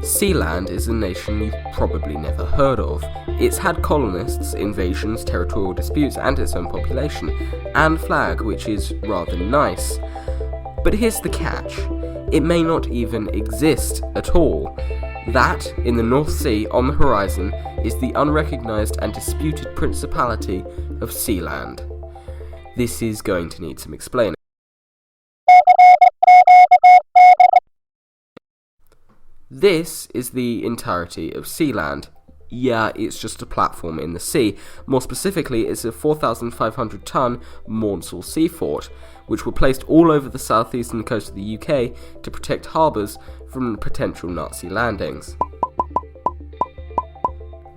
Sealand is a nation you've probably never heard of. It's had colonists, invasions, territorial disputes, and its own population, and flag, which is rather nice. But here's the catch. It may not even exist at all. That, in the North Sea on the horizon, is the unrecognised and disputed Principality of Sealand. This is going to need some explaining. This is the entirety of Sealand. Yeah, it's just a platform in the sea. More specifically, it's a 4,500-ton Maunsell sea fort, which were placed all over the southeastern coast of the UK to protect harbours from potential Nazi landings.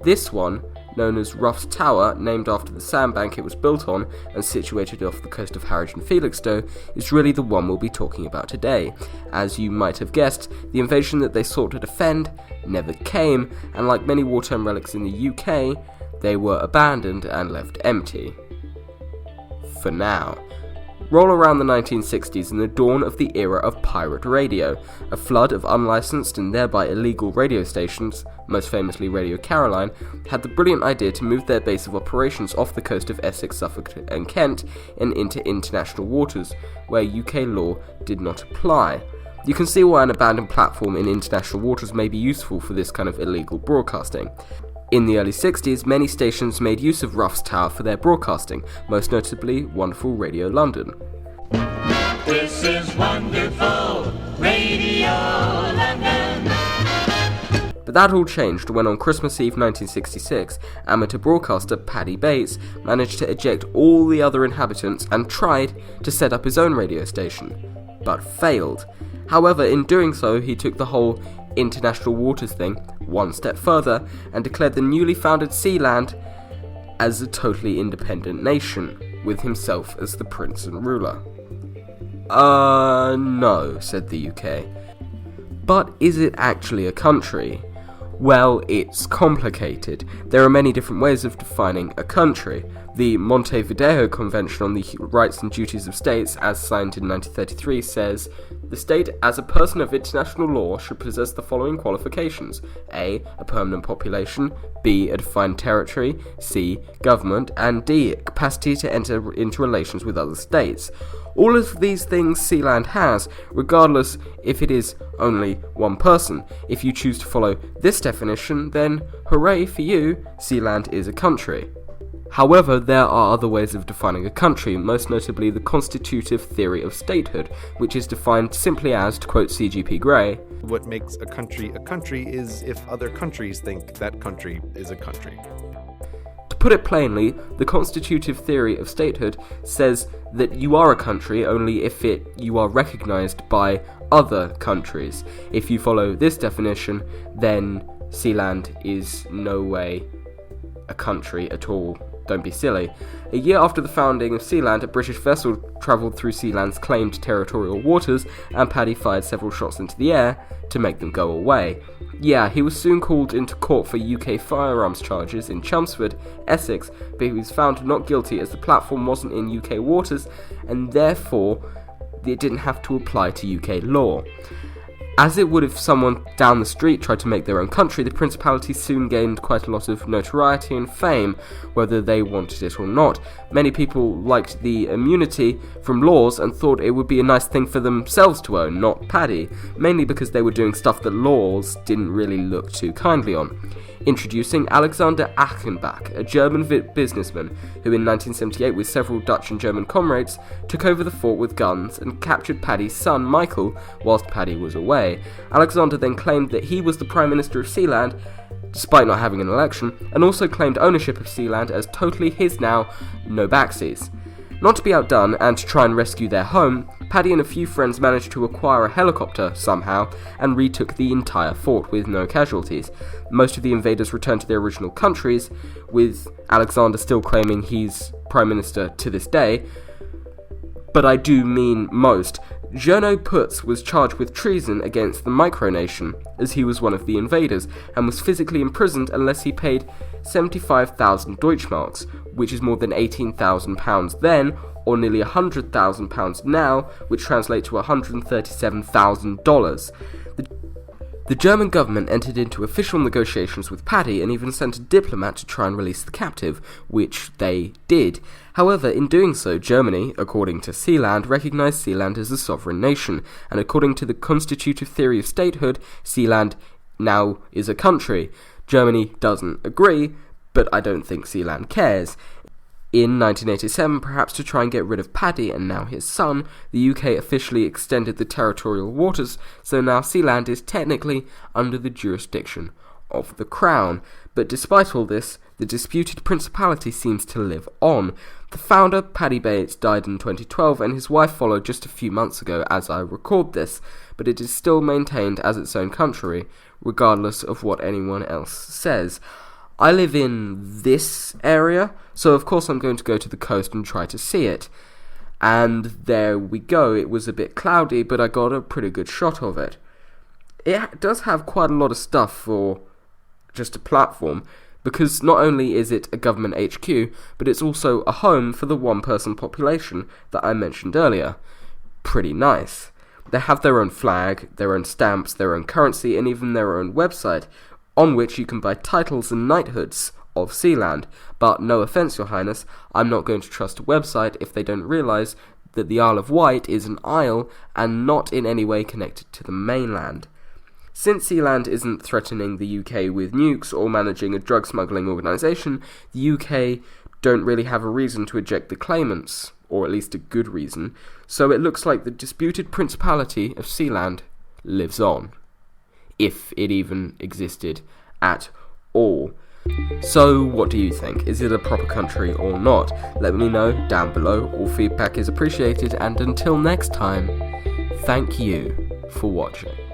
This one, known as Ruff's Tower, named after the sandbank it was built on and situated off the coast of Harwich and Felixstowe, is really the one we'll be talking about today. As you might have guessed, the invasion that they sought to defend never came, and like many wartime relics in the UK, they were abandoned and left empty. For now. Roll around the 1960s and the dawn of the era of pirate radio. A flood of unlicensed and thereby illegal radio stations, most famously Radio Caroline, had the brilliant idea to move their base of operations off the coast of Essex, Suffolk and Kent and into international waters, where UK law did not apply. You can see why an abandoned platform in international waters may be useful for this kind of illegal broadcasting. In the early 60s, many stations made use of Ruff's Tower for their broadcasting, most notably Wonderful Radio London. This is Wonderful Radio London. But that all changed when on Christmas Eve 1966, amateur broadcaster Paddy Bates managed to eject all the other inhabitants and tried to set up his own radio station, but failed. However, in doing so, he took the whole international waters thing one step further and declared the newly founded Sealand as a totally independent nation, with himself as the prince and ruler. No, said the UK. But is it actually a country? Well, it's complicated. There are many different ways of defining a country. The Montevideo Convention on the Rights and Duties of States, as signed in 1933, says, "The state, as a person of international law, should possess the following qualifications: A. A permanent population, B. A defined territory, C. Government, and D. Capacity to enter into relations with other states." All of these things Sealand has, regardless if it is only one person. If you choose to follow this definition, then hooray for you, Sealand is a country. However, there are other ways of defining a country, most notably the constitutive theory of statehood, which is defined simply as, to quote C.G.P. Grey, "What makes a country is if other countries think that country is a country." To put it plainly, the constitutive theory of statehood says that you are a country only if you are recognised by other countries. If you follow this definition, then Sealand is no way a country at all. Don't be silly. A year after the founding of Sealand, a British vessel travelled through Sealand's claimed territorial waters, and Paddy fired several shots into the air to make them go away. Yeah, he was soon called into court for UK firearms charges in Chelmsford, Essex, but he was found not guilty as the platform wasn't in UK waters, and therefore it didn't have to apply to UK law. As it would if someone down the street tried to make their own country, the Principality soon gained quite a lot of notoriety and fame, whether they wanted it or not. Many people liked the immunity from laws and thought it would be a nice thing for themselves to own, not Paddy, mainly because they were doing stuff that laws didn't really look too kindly on. Introducing Alexander Achenbach, a German businessman who in 1978 with several Dutch and German comrades took over the fort with guns and captured Paddy's son Michael whilst Paddy was away. Alexander then claimed that he was the Prime Minister of Sealand, despite not having an election, and also claimed ownership of Sealand as totally his now, no backsies. Not to be outdone, and to try and rescue their home, Paddy and a few friends managed to acquire a helicopter somehow and retook the entire fort with no casualties. Most of the invaders returned to their original countries, with Alexander still claiming he's Prime Minister to this day. But I do mean most. Jono Putz was charged with treason against the micronation, as he was one of the invaders, and was physically imprisoned unless he paid 75,000 Deutschmarks, which is more than £18,000 then, or nearly £100,000 now, which translates to $137,000. The German government entered into official negotiations with Paddy and even sent a diplomat to try and release the captive, which they did. However, in doing so, Germany, according to Sealand, recognised Sealand as a sovereign nation, and according to the constitutive theory of statehood, Sealand now is a country. Germany doesn't agree, but I don't think Sealand cares. In 1987, perhaps to try and get rid of Paddy and now his son, the UK officially extended the territorial waters, so now Sealand is technically under the jurisdiction of the Crown. But despite all this, the disputed Principality seems to live on. The founder, Paddy Bates, died in 2012 and his wife followed just a few months ago as I record this, but it is still maintained as its own country, regardless of what anyone else says. I live in this area, so of course I'm going to go to the coast and try to see it. And there we go, it was a bit cloudy, but I got a pretty good shot of it. It does have quite a lot of stuff for just a platform, because not only is it a government HQ, but it's also a home for the one-person population that I mentioned earlier. Pretty nice. They have their own flag, their own stamps, their own currency, and even their own website, on which you can buy titles and knighthoods of Sealand. But no offence, Your Highness, I'm not going to trust a website if they don't realise that the Isle of Wight is an isle and not in any way connected to the mainland. Since Sealand isn't threatening the UK with nukes or managing a drug smuggling organisation, the UK don't really have a reason to eject the claimants, or at least a good reason, so it looks like the disputed Principality of Sealand lives on. If it even existed at all. So, what do you think? Is it a proper country or not? Let me know down below. All feedback is appreciated, and until next time, thank you for watching.